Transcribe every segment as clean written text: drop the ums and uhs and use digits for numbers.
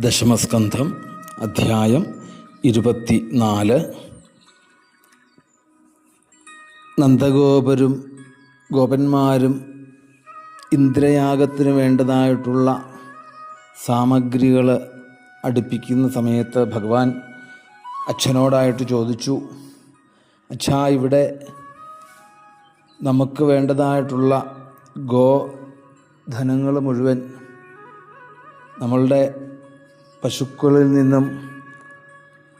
ദശമസ്കന്ധം അധ്യായം 24. ഗോപന്മാരും ഇന്ദ്രയാഗത്തിന് വേണ്ടതായിട്ടുള്ള സാമഗ്രികൾ അടുപ്പിക്കുന്ന സമയത്ത് ഭഗവാൻ അച്ഛനോടായിട്ട് ചോദിച്ചു, അച്ഛാ, ഇവിടെ നമുക്ക് വേണ്ടതായിട്ടുള്ള ഗോധനങ്ങൾ മുഴുവൻ നമ്മളുടെ പശുക്കളിൽ നിന്നും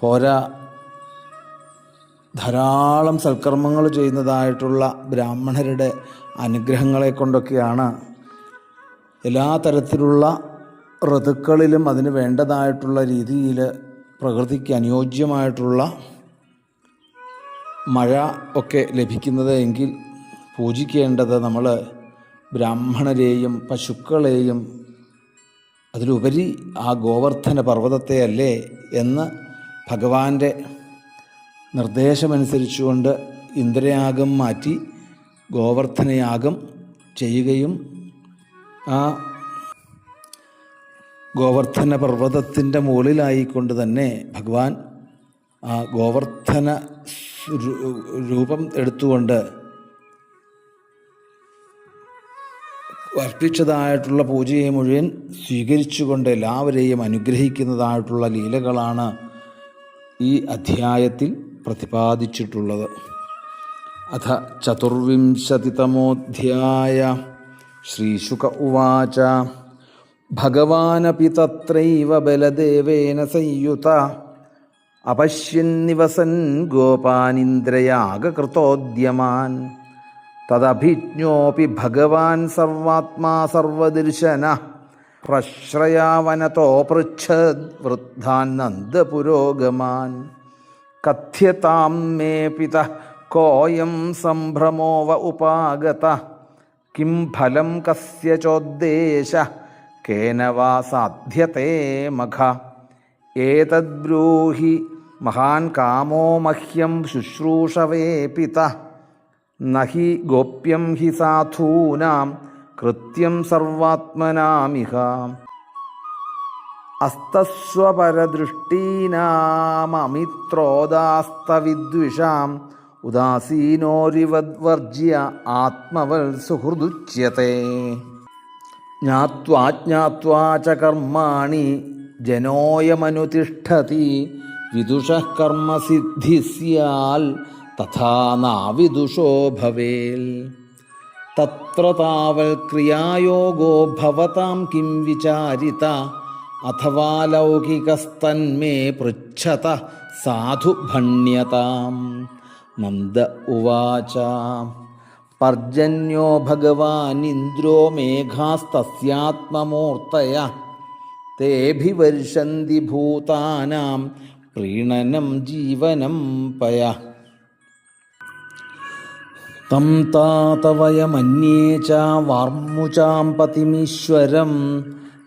പോരാ, ധാരാളം സൽക്കർമ്മങ്ങൾ ചെയ്യുന്നതായിട്ടുള്ള ബ്രാഹ്മണരുടെ അനുഗ്രഹങ്ങളെ കൊണ്ടൊക്കെയാണ് എല്ലാ തരത്തിലുള്ള ഋതുക്കളിലും അതിന് വേണ്ടതായിട്ടുള്ള രീതിയിൽ പ്രകൃതിക്ക് അനുയോജ്യമായിട്ടുള്ള മഴ ഒക്കെ ലഭിക്കുന്നത് എങ്കിൽ പൂജിക്കേണ്ടത് നമ്മൾ ബ്രാഹ്മണരെയും പശുക്കളെയും അതിലുപരി ആ ഗോവർദ്ധന പർവ്വതത്തെ അല്ലേ എന്ന് ഭഗവാന്റെ നിർദ്ദേശമനുസരിച്ചുകൊണ്ട് ഇന്ദ്രയാഗം മാറ്റി ഗോവർദ്ധനയാഗം ചെയ്യുകയും ആ ഗോവർദ്ധന പർവ്വതത്തിൻ്റെ മുകളിലായിക്കൊണ്ട് തന്നെ ഭഗവാൻ ആ ഗോവർദ്ധന രൂപം എടുത്തുകൊണ്ട് അർപ്പിച്ചതായിട്ടുള്ള പൂജയെ മുഴുവൻ സ്വീകരിച്ചുകൊണ്ട് എല്ലാവരെയും അനുഗ്രഹിക്കുന്നതായിട്ടുള്ള ലീലകളാണ് ഈ അധ്യായത്തിൽ പ്രതിപാദിച്ചിട്ടുള്ളത്. അഥ ചതുർവിംശതിതമോധ്യായ. ശ്രീശുക ഉവാച. ഭഗവാനപി തത്രൈവ ബലദേവേന സംയുത അപശ്യന്നിവസൻ ഗോപാനിന്ദ്രയാഗകൃതോദ്യമാൻ തദഭിജ്ഞോപി ഭഗവാൻ സർവാത്മാ സർവദർശന പ്രശ്രയാവനതോ പൃച്ഛദ് വൃദ്ധാൻ നന്ദപുരോഗമാൻ കഥ്യതാം മേ പിതഃ കോയം സംഭ്രമോവ ഉപാഗത കിം ഫലം കസ്യ ചോദ്ദേശ കേന വാ സാധ്യത്തെ മഖ ഏതദ്ബ്രൂഹി മഹാൻ കാമോ മഹ്യം ശുശ്രൂഷവേ പിതഃ നഹി ഗോപ്യം ഹി സാധൂനാം കൃത്യം സർവാത്മനാമിഹ അസ്തസ്വപരദൃഷ്ടീനാമമിത്രോദാസ്തവിദ്വിഷാം ഉദാസീനോരിവദ്വർജ്യ ആത്മവൽ സുഹൃദുച്യത്തെ ജ്ഞാത്വാ ച കർമാണി ജനോയമനുതിഷ്ഠതി വിദുഷഃ കർമ്മസിദ്ധി സ്യാൽ തഥാ നാവിദുഷോ ഭവേൽ തത്ര താവൽ ക്രിയായോഗോ ഭവതാം കിം വിചാരിത അഥവാ ലൗകികസ്തന്മേ പൃച്ഛത സാധു ഭണ്യതാം. നന്ദ ഉവാച. പർജന്യോ ഭഗവാനിന്ദ്രോ മേഘാസ്തസ്യാത്മമൂർത്തയ തേഭിവർഷന്തി ഭൂതാനാം പ്രീണനം ജീവനം പയ തം താതവയമന്യേ ച വാർമുചാം പതിമീശ്വരം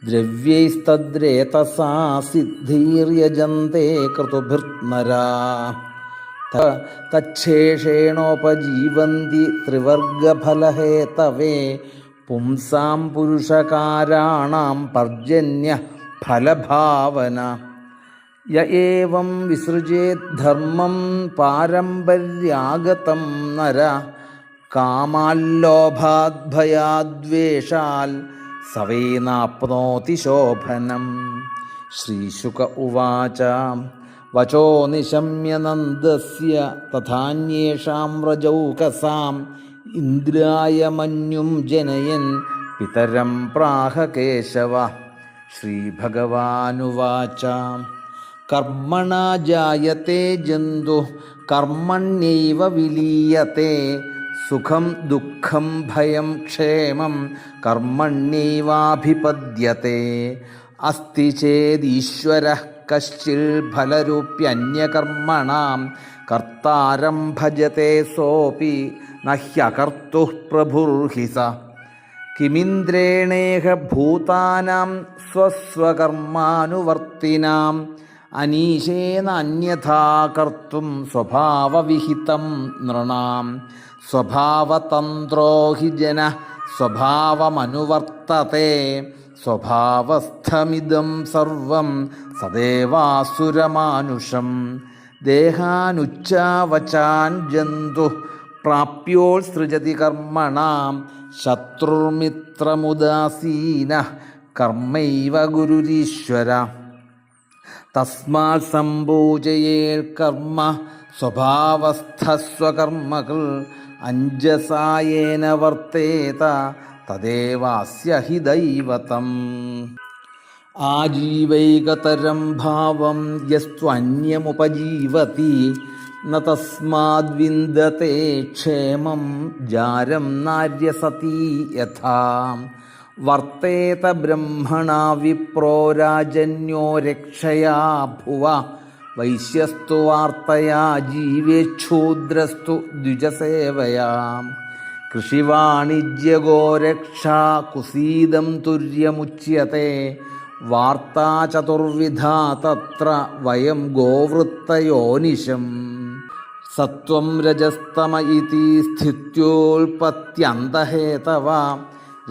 ദ്രവ്യൈസ്തദ്രേതസാ സിദ്ധിര്യജന്തെ ക്രതുഭിർനരാ തച്ഛേഷേണോപജീവന്തി ത്രിവർഗഫലഹേതവേ പുംസാം പുരുഷകാരാണാം പർജന്യ ഫലഭാവന യ ഏവം വിസൃജേത് ധർമ്മം പാരമ്പര്യാഗതം നര കാമാല്ലോഭാദ് ഭയാദ്വേഷാൽ സവേനാപ്നോതി ശോഭനം. ശ്രീശുക ഉവാച. വചോ നിശമ്യ നന്ദസ്യ തഥാന്യേഷാം വ്രജൗകസാം ഇന്ദ്രായ മന്യും ജനയൻ പിതരം പ്രാഹ കേശവ. ശ്രീഭഗവാനുവാച. കർമ്മണാ ജായത്തെ ജന്തു കർമ്മണ്യൈവ വിലീയത്തെ സുഖം ദുഃഖം ഭയം ക്ഷേമം കർമ്മണ്യൈവാഭിപദ്യത്തെ അസ്തി ചേദീശ്വരഃ കശ്ചിൽ ഫലരൂപ്യന്യകർമ്മണാം കർത്താരം ഭജത്തെ സോപി നഹ്യകർത്തുഃ പ്രഭുർഹി സ കിമിന്ദ്രേണേഹ ഭൂതാനാം സ്വസ്വകർമാനുവർത്തിനാം അനീശേന അന്യഥാ കർത്തും സ്വഭാവവിഹിതം നൃണാം സ്വഭാവതന്ത്രോ ഹി ജനഃ സ്വഭാവമനുവർത്തത്തെ സ്വഭാവസ്ഥമിദം സർവം സദേവാസുരമാനുഷം ദേഹാനുച്ചാവചാൻ ജന്തു പ്രാപ്യോത്സൃജതി കർമ്മണാം ശത്രുർമിത്രമുദാസീന കർമ്മൈവ ഗുരുരീശ്വര തസ്മാത് സംഭൂജയേൽ കർമ്മ സ്വഭാവസ്ഥസ്വകർമ്മകൾ അഞ്ജസായേന വർത്തേത തദേവാസ്യ ഹി ദൈവതം ആജീവൈകതരം ഭാവം യസ്ത്വന്യമുപജീവതി ന തസ്മാദ്വിന്ദത്തെ ക്ഷേമം ജാരം നാര്യസതി യഥാ വർത്തേത ബ്രഹ്മണാ വിപ്രോ രാജന്യോ രക്ഷയാ ഭുവ വൈശ്യസ്തു വാർത്തയാ ജീവേക്ഷൂദ്രസ്തു ദ്വിജസേവയാ കൃഷിവാണിജ്യഗോ രക്ഷാ കുസീദം തുര്യമുച്യത്തെ വാർത്താ ചതുർവിധാ തത്ര വയം ഗോവൃത്തയോനിശം സത്വം രജസ്തമ ഇതി സ്ഥിത്യോൽപത്യന്തഹേതവ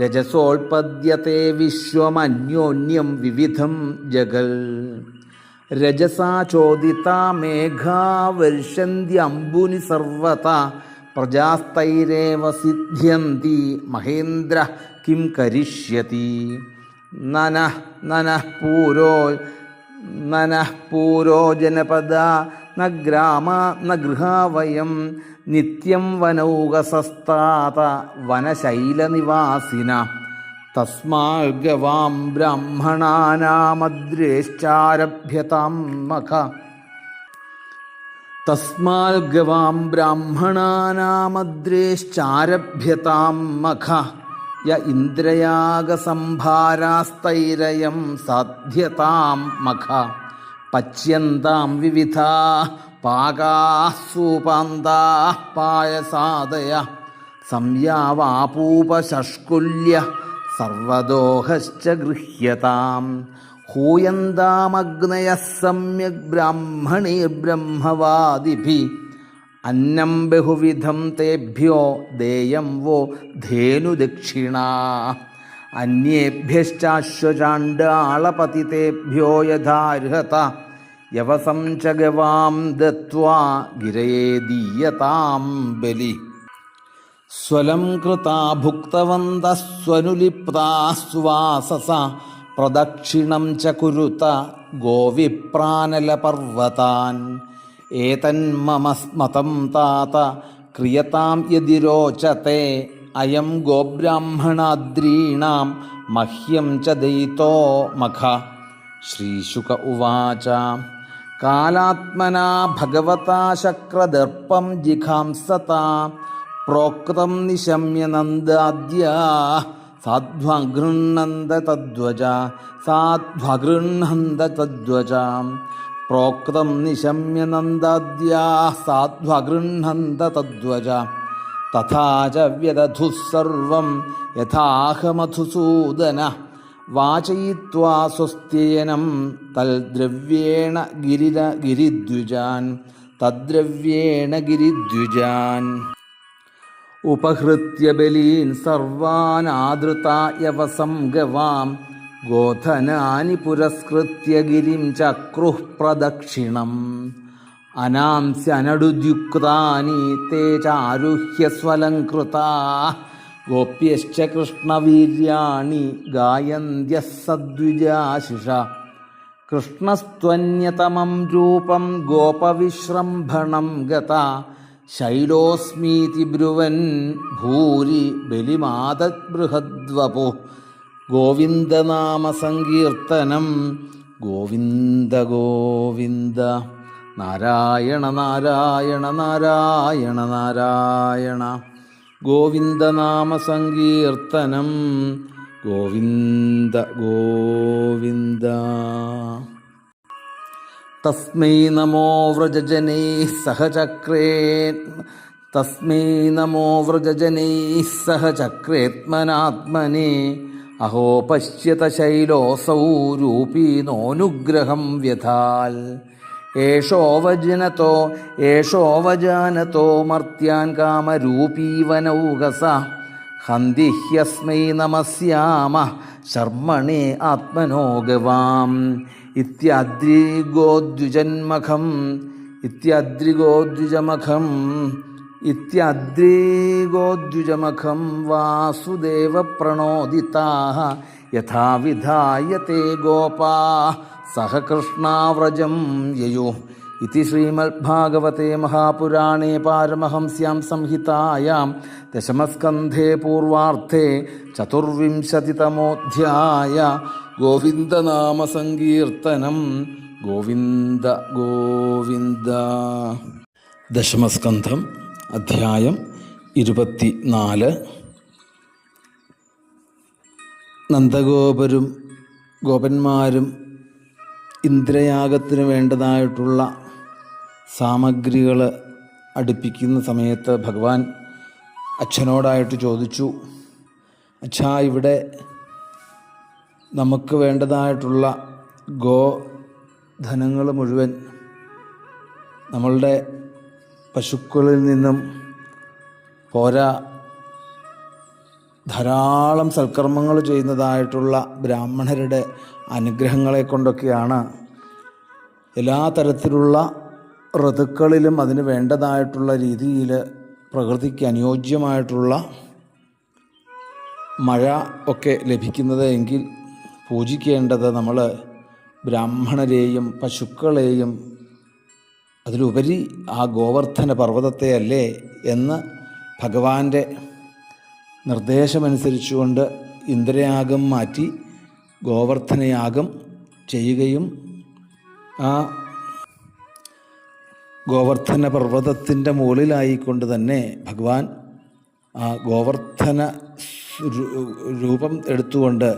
രജസോൽപദ്യത്തെ വിശ്വമന്യോന്യം വിവിധം ജഗൽ രജസാ ചോദിതാ മേഘാ വർഷന്ത്യംബുനി സർവത പ്രജാസ്തൈരേവ സിദ്ധ്യന്തി മഹേന്ദ്ര കിം കരിഷ്യതി നനഃ പൂരോ ജനപദ ന ഗ്രാമ ന ഗൃഹാ വയം നിത്യം വനൗകസസ്താത വനശൈലനിവാസിന തസ്മാൽഗവാം ബ്രാഹ്മണാനാമദ്രേശ്ചാരഭ്യതാം മഖ യ ഇന്ദ്രയാഗസംഭാരാസ്തൈരയം സാധ്യതാം മഖ പച്യന്താം വിവിധാ പാകാഃ സൂപാന്താഃ പായസാദയ സംയാവാപൂപശഷ്കുല്യ സർവദോഹശ്ച ഗൃഹ്യതാം ഹൂയന്താമഗ്നയഃ സമ്യക് ബ്രാഹ്മണീർബ്രഹ്മവാദിഭിः അന്നം ബഹുവിധം തേഭ്യോ ദേയം വോ ധേനുദക്ഷിണാ അന്യേഭ്യശ്ചാശ്വചാണ്ഡാളപതിതേഭ്യോ യഥാർഹത യവസം ച ഗവാം ദത്വാ ഗിരയേ ദീയതാം ബലി സ്വലം കൃതാ ഭുക്തവന്തഃ സ്വനുലിപ്താഃ സുവാസസ പ്രദക്ഷിണം ച കുരുത ഗോവിപ്രാനലപർവ്വതാൻ ഏതന്മമ മതം താത ക്രിയതാം യദി രോചത്തെ അയം ഗോബ്രാഹ്മണാദ്രീണാം മഹ്യം ച ദയിതോ മഖ ശ്രീശുക ഉവാച കാലാത്മനാ ഭഗവതാ ശക്രദർപ്പം ജിഘാംസത പ്രോക്തം നിശമ്യ നന്ദാദ്യ സാധ്വഗൃഹ്ണന്ത തദ്വജ പ്രോക്തം നിശമ്യ നന്ദാദ്യാ സാധ്വഗൃഹ്ണന്ത തദ്വജ തഥാ ച വ്യദധുഃ സർവം യഥാഹമധുസൂദന വാചയിത്വാ സ്വസ്ത്യയനം തദ്ദ്രവ്യേണ ഗിരിദ്വിജാൻ ഉപഹൃത്യ ബലീൻ സർവാൻ ആദൃതാ യവസം ഗവാം ഗോധനാനി പുരസ്കൃത്യ ഗിരിം ചക്രുഃ പ്രദക്ഷിണം അനാംസ്യനടുദ്യുക്താനി തേ ചാരുഹ്യ സ്വലംകൃതാഃ ഗോപ്യശ്ച കൃഷ്ണവീര്യാണി ഗായന്ത്യഃ സദ്വിജാശിഷ കൃഷ്ണസ്ത്വന്യതമം രൂപം ഗോപവിശ്രംഭണം ഗതാ ശൈലോസ്മീതി ബ്രുവൻ ഭൂരി ബലിമാദത് ബൃഹദ്വപു ഗോവിന്ദനാമ സങ്കീർത്തനം ഗോവിന്ദ ഗോവിന്ദ നാരായണ നാരായണ നാരായണ നാരായണ ഗോവിന്ദനാമ സങ്കീർത്തനം ഗോവിന്ദ ഗോവിന്ദ തസ്മൈ നമോ വ്രജജനൈഃ സഹ ചക്രേത്മനാത്മനെ അഹോ പശ്യത ശൈലോസൗ രൂപീനോനുഗ്രഹം വ്യഥാൽ ഏഷോവജാനതോ മർത്യാൻ കാമരൂപീവനൗകസ ഹന്തിഹ്യസ്മൈ നമസ്യാമ ശർമ്മണേ ആത്മനോ ഗവാം ഇത്യാദ്രിഗോദ്വിജമഖം വാസുദേവ പ്രണോദിതാഃ യഥാ വിധായത്തെ ഗോപാ സഹ കൃഷ്ണാവ്രജം യയുഃ ഇതി ശ്രീമദ്ഭാഗവതേ മഹാപുരാണേ പാരമഹംസ്യാം സംഹിതായാം ദശമസ്കന്ധേ പൂർവാർദ്ധേ ചതുർവിംശതിതമോऽധ്യായ. ഗോവിന്ദനാമസങ്കീർത്തനം. ഗോവിന്ദ ഗോവിന്ദ. ദശമസ്കന്ധം അധ്യായം 24. ഗോപന്മാരും ഇന്ദ്രയാഗത്തിന് വേണ്ടതായിട്ടുള്ള സാമഗ്രികൾ അടുപ്പിക്കുന്ന സമയത്ത് ഭഗവാൻ അച്ഛനോടായിട്ട് ചോദിച്ചു, അച്ഛാ, ഇവിടെ നമുക്ക് വേണ്ടതായിട്ടുള്ള ഗോധനങ്ങൾ മുഴുവൻ നമ്മളുടെ പശുക്കളിൽ നിന്നും പോരാ, ധാരാളം സൽക്കർമ്മങ്ങൾ ചെയ്യുന്നതായിട്ടുള്ള ബ്രാഹ്മണരുടെ അനുഗ്രഹങ്ങളെ കൊണ്ടൊക്കെയാണ് എല്ലാ തരത്തിലുള്ള ഋതുക്കളിലും അതിന് വേണ്ടതായിട്ടുള്ള രീതിയിൽ പ്രകൃതിക്ക് അനുയോജ്യമായിട്ടുള്ള മഴ ഒക്കെ ലഭിക്കുന്നത് എങ്കിൽ പൂജിക്കേണ്ടത് നമ്മൾ ബ്രാഹ്മണരെയും പശുക്കളെയും അതിലുപരി ആ ഗോവർദ്ധന പർവ്വതത്തെ അല്ലേ എന്ന് ഭഗവാന്റെ നിർദ്ദേശമനുസരിച്ചുകൊണ്ട് ഇന്ദ്രയാഗം മാറ്റി ഗോവർദ്ധനയാഗം ചെയ്യുകയും ആ ഗോവർദ്ധന പർവ്വതത്തിൻ്റെ മുകളിലായിക്കൊണ്ട് തന്നെ ഭഗവാൻ ആ ഗോവർദ്ധന രൂപം എടുത്തുകൊണ്ട്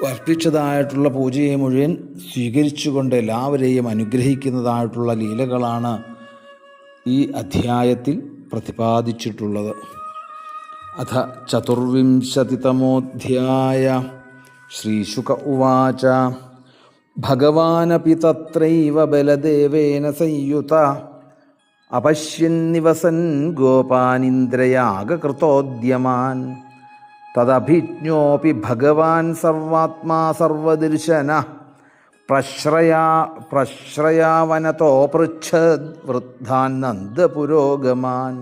അർപ്പിച്ചതായിട്ടുള്ള പൂജയെ മുഴുവൻ സ്വീകരിച്ചുകൊണ്ട് എല്ലാവരെയും അനുഗ്രഹിക്കുന്നതായിട്ടുള്ള ലീലകളാണ് ഈ അധ്യായത്തിൽ പ്രതിപാദിച്ചിട്ടുള്ളത്. അഥ ചതുർവിംശതിതമോऽധ്യായ. ശ്രീശുക ഉവാച. ഭഗവാനപി തത്രൈവ ബലദേവേന സംയുത അപശ്യന്നിവസൻ ഗോപാനിന്ദ്രയാഗകൃതോദ്യമാൻ തദഭിജ്ഞോപി ഭഗവാൻ സർവാത്മാ സർവദർശനഃ പ്രശ്രയാവനതോ പൃച്ഛദ് വൃദ്ധാൻ നന്ദപുരോഗമാൻ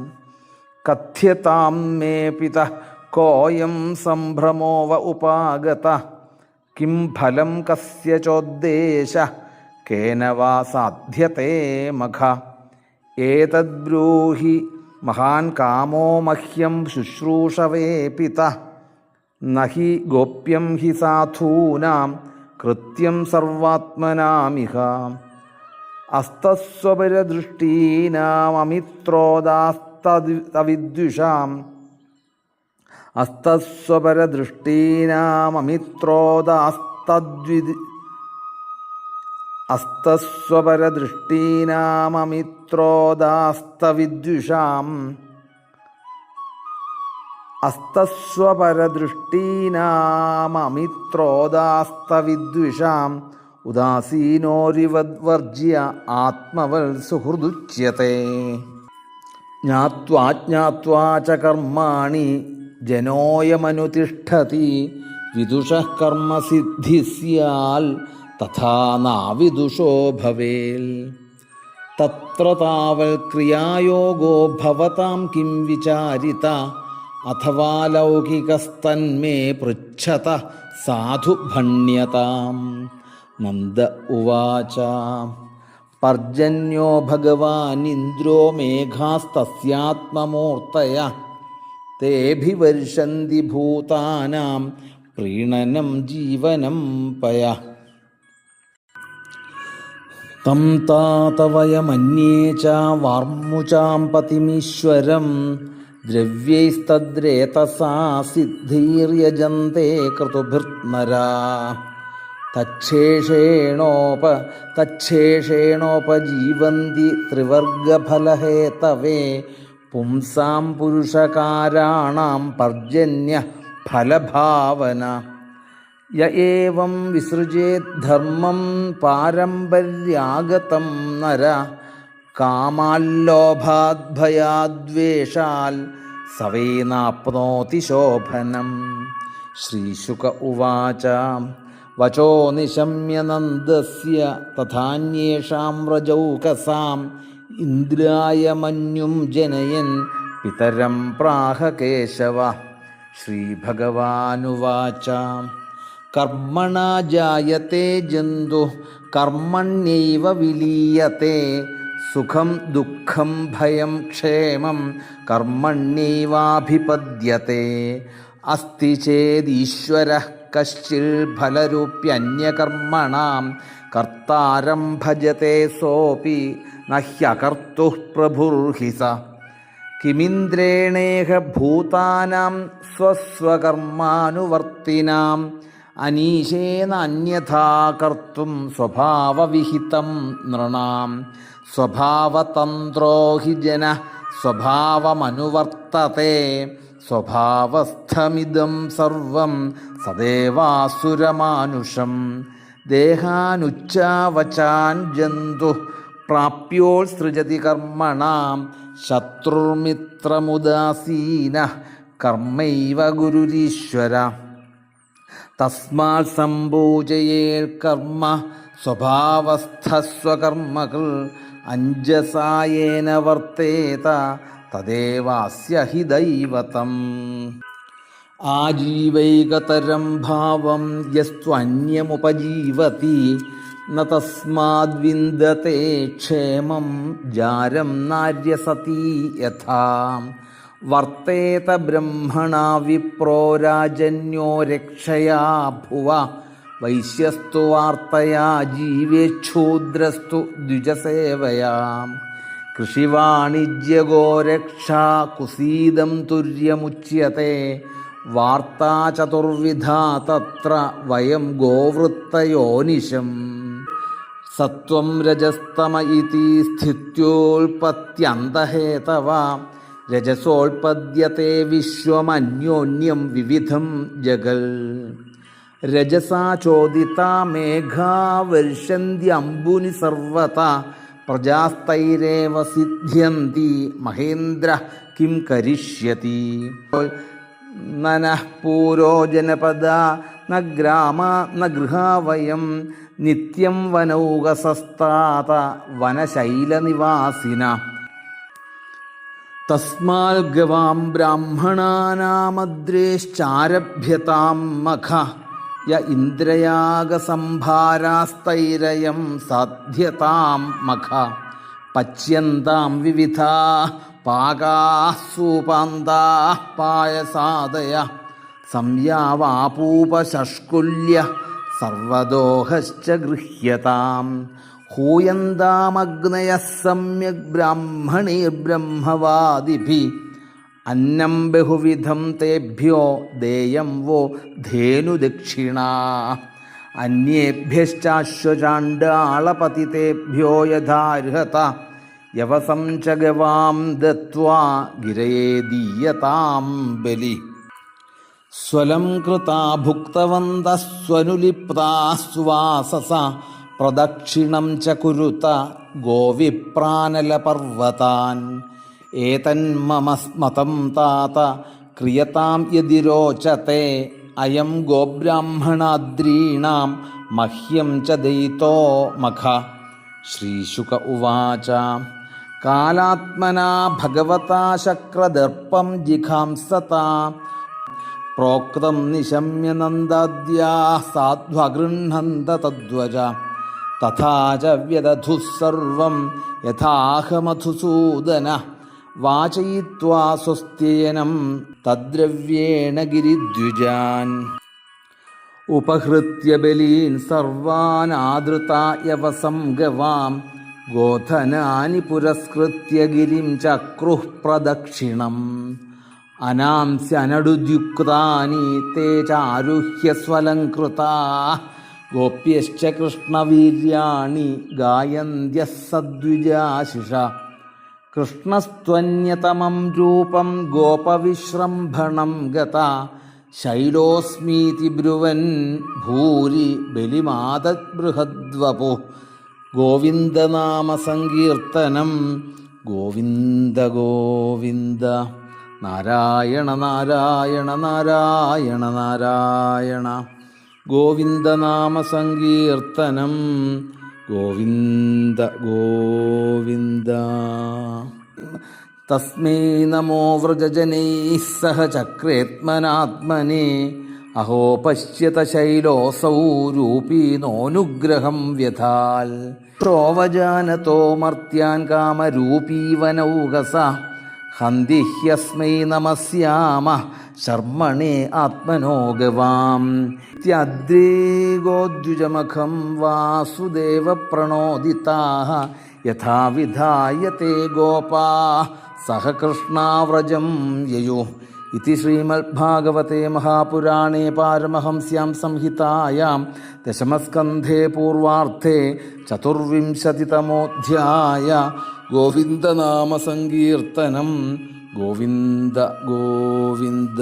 കഥ്യതാം മേ പിതഃ കോയം സംഭ്രമോവ ഉപാഗതഃ കിം ഫലം കസ്യ ചോദ്ദേശഃ കേന വാ സാധ്യത്തെ മഖ ഏതദ്ബ്രൂഹി മഹാൻ കാമോ മഹ്യം ശുശ്രൂഷവേ പിതഃ നഹി ഗോപ്യം ഹി സാധൂനാം കൃത്യം സർവാത്മനാമിഹ അസ്തസ്വപരദൃഷ്ടീനാമമിത്രോദാസ്തവിദ്വിഷാം അസ്തസ്വപരദൃഷ്ടീനാമമിത്രോദാസ്തവിദ്വിഷാം ഉദാസീനോരിവദ്വർജ്യ ആത്മവൽ സുഹൃദുച്യത്തെ. ജ്ഞാത്വാ ച കർമാണി ജനോയമനുതിഷ്ഠതി വിദുഷഃ കർമ്മസിദ്ധി സ്യാൽ തഥാ നാവിദുഷോ ഭവേൽ. തത്ര താവൽ ക്രിയായോഗോ ഭവതാം കിം വിചാരിത അഥവാ ലൗകികസ്തന്മേ പൃച്ഛത സാധു ഭണ്യതാം. നന്ദ ഉവാച. പർജന്യോ ഭഗവാനിന്ദ്രോ മേഘാസ്തസ്യാത്മമൂർത്തയ തേഭിവർഷന്തി ഭൂതാനാം പ്രീണനം ജീവനം പയ. തം താതവയമന്യേ ച വാർമുചാം പതിമീശ്വരം ദ്രവ്യൈസ്തദ്രേതസാ സിദ്ധിര്യജന്തെ ക്രതുഭിർനരാ. തച്ഛേഷേണോപജീവന്തി ത്രിവർഗഫലഹേതവേ പുംസാം പുരുഷകാരാണാം പർജന്യ ഫലഭാവന. യ ഏവം വിസൃജേദ്ധർമ്മം പാരമ്പര്യാഗതം നര കാമാല്ലോഭാദ്ഭയാദ്വേഷാൽ സവേനാപ്നോതി ശോഭനം. ശ്രീശുക ഉവാച വചോ നിശമ്യ നന്ദസ്യ തഥാന്യേഷാം വ്രജൗകസാം ഇന്ദ്രായ മന്യും ജനയൻ പിതരം പ്രാഹ കേശവ. ശ്രീഭഗവാനുവാച കർമ്മണാ ജായത്തെ ജന്തു കർമ്മണ്യൈവ വിലീയത്തെ സുഖം ദുഃഖം ഭയം ക്ഷേമം കർമ്മണ്യൈവാഭിപദ്യത്തെ. അസ്തി ചേദീശ്വരഃ കശ്ചിൽ ഫലരൂപ്യന്യകർമ്മണാം കർത്താരം ഭജത്തെ സോപി നഹ്യകർത്തുഃ പ്രഭുർഹി സ. കിമിന്ദ്രേണേഹ ഭൂതാനാം സ്വസ്വകർമാനുവർത്തിനാം അനീശേന അന്യഥാ കർത്തും സ്വഭാവവിഹിതം നൃണാം. സ്വഭാവതന്ത്രോ ഹി ജനഃ സ്വഭാവമനുവർത്തത്തെ സ്വഭാവസ്ഥമിദം സർവം സദേവാസുരമാനുഷം. ദേഹാനുച്ചാവചാൻ ജന്തു പ്രാപ്യോത്സൃജതി കർമ്മണാം ശത്രുർമിത്രമുദാസീനഃ കർമ്മൈവ ഗുരുരീശ്വര. തസ്മാത് സംപൂജയേൽ കർമ്മ സ്വഭാവസ്ഥസ്വകർമ്മകൃ അഞ്ജസായേന വർത്തേത തദേവാസ്യ ഹി ദൈവതം. ആജീവൈകതരം ഭാവം യസ്ത്വന്യമുപജീവതി ന തസ്മാദ്വിന്ദത്തെ ക്ഷേമം ജാരം നാര്യസതി യഥാ. വർത്തേത ബ്രഹ്മണാ വിപ്രോ രാജന്യോ രക്ഷയാ ഭുവ വൈശ്യസ്തു വാർത്തയാ ജീവേക്ഷൂദ്രസ്തു ദ്വിജസേവയാ. കൃഷിവാണിജ്യഗോ രക്ഷാ കുസീദം തുര്യമുച്യത്തെ വാർത്താ ചതുർവിധാ തത്ര വയം ഗോവൃത്തയോനിശം. സത്വം രജസ്തമ ഇതി സ്ഥിത്യോൽപത്യന്തഹേതവ രജസോൽപദ്യത്തെ വിശ്വമന്യോന്യം വിവിധം ജഗൽ. രജസാ ചോദിതാ മേഘാ വർഷന്ത്യംബുനി സർവത പ്രജാസ്തൈരേവ സിദ്ധ്യന്തി മഹേന്ദ്ര കിം കരിഷ്യതി. നനഃ പൂരോ ജനപദ ന ഗ്രാമ ന ഗൃഹാവയം നിത്യം വനൗകസസ്താത വനശൈലനിവാസിന. തസ്മാൽ ഗവാം ബ്രാഹ്മണാനാമദ്രേശ്ചാരഭ്യതാം മഖ യ ഇന്ദ്രയാഗസംഭാരാസ്തൈരയം സാധ്യതാം മഖ. പച്യന്താം വിവിധാ പാകാഃ സൂപാന്താഃ പായസാദയ സംയാവാപൂപശഷ്കുല്യ സർവദോഹശ്ച ഗൃഹ്യതാം. ഹൂയന്താമഗ്നയഃ സമ്യക് ബ്രാഹ്മണീർബ്രഹ്മവാദിഭിः അന്നം ബഹുവിധം തേഭ്യോ ദേയം വോ ധേനുദക്ഷിണാ. അന്യേഭ്യശ്ചാശ്വചാണ്ഡാളപതിതേഭ്യോ യഥാർഹത യവസം ച ഗവാം ദത്വാ ഗിരയേ ദീയതാം ബലി. സ്വലം കൃതാ ഭുക്തവന്തഃ സ്വനുലിപ്താഃ സുവാസസ പ്രദക്ഷിണം ച കുരുത ഗോവിപ്രാനലപർവ്വതാൻ. ഏതന്മമ മതം താത ക്രിയതാം യദി രോചത്തെ അയം ഗോബ്രാഹ്മണാദ്രീണാം മഹ്യം ച ദയിതോ മഖ. ശ്രീശുക ഉവാച കാലാത്മനാ ഭഗവതാ ശക്രദർപ്പം ജിഘാംസതാ പ്രോക്തം നിശമ്യ നന്ദാദ്യാഃ സാധ്വഗൃഹ്ണന്ത തദ്വച. തഥാ ച വ്യദധുഃ സർവം യഥാഹമധുസൂദന വാചയിത്വാ സ്വസ്ത്യയനം തദ്രവ്യേണ ഗിരിദ്വിജാൻ. ഉപഹൃത്യ ബലീൻ സർവാൻ ആദൃതാ യവസം ഗവാം ഗോധനാനി പുരസ്കൃത്യ ഗിരിം ചക്രുഃ പ്രദക്ഷിണം. അനാംസ്യനടുദ്യുക്താനി തേ ചാരുഹ്യ സ്വലംകൃതാഃ ഗോപ്യശ്ച കൃഷ്ണവീര്യാണി ഗായന്ത്യഃ സദ്വിജാശിഷ. കൃഷ്ണസ്ത്വന്യതമം രൂപം ഗോപവിശ്രംഭണം ഗതാ ശൈലോസ്മീതി ബ്രുവൻ ഭൂരി ബലിമാദത് ബൃഹദ്വപു. ഗോവിന്ദനാമസങ്കീർത്തനം ഗോവിന്ദ ഗോവിന്ദ. നാരായണ നാരായണ നാരായണ നാരായണ. ഗോവിന്ദനാമസങ്കീർത്തനം ഗോവിന്ദ ഗോവിന്ദ. തസ്മൈ നമോ വ്രജജനൈഃ സഹ ചക്രേത്മനാത്മനെ. അഹോ പശ്യത ശൈലോസൗ രൂപീനോനുഗ്രഹം വ്യഥാൽ. പ്രോവജാനതോ മർത്യാൻ കാമരൂപീവനൗകസ. ഹന്തിഹ്യസ്മൈ നമസ്യാമഃ ശർമ്മണേ ആത്മനോ ഗവാം. ഇത്യദ്രിഗോദ്വിജമഖം വാസുദേവ പ്രണോദിതാഃ. യഥാ വിധായ തേ ഗോപാഃ സഹ കൃഷ്ണാവ്രജം യയുഃ. ഇതി ശ്രീമദ്ഭാഗവതേ മഹാപുരാണേ പാരമഹംസ്യാം സംഹിതായാം ദശമസ്കന്ധേ പൂർവാർദ്ധേ ചതുർവിംശതിതമോऽധ്യായ. ഗോവിന്ദനാമസങ്കീർത്തനം ഗോവിന്ദ ഗോവിന്ദ.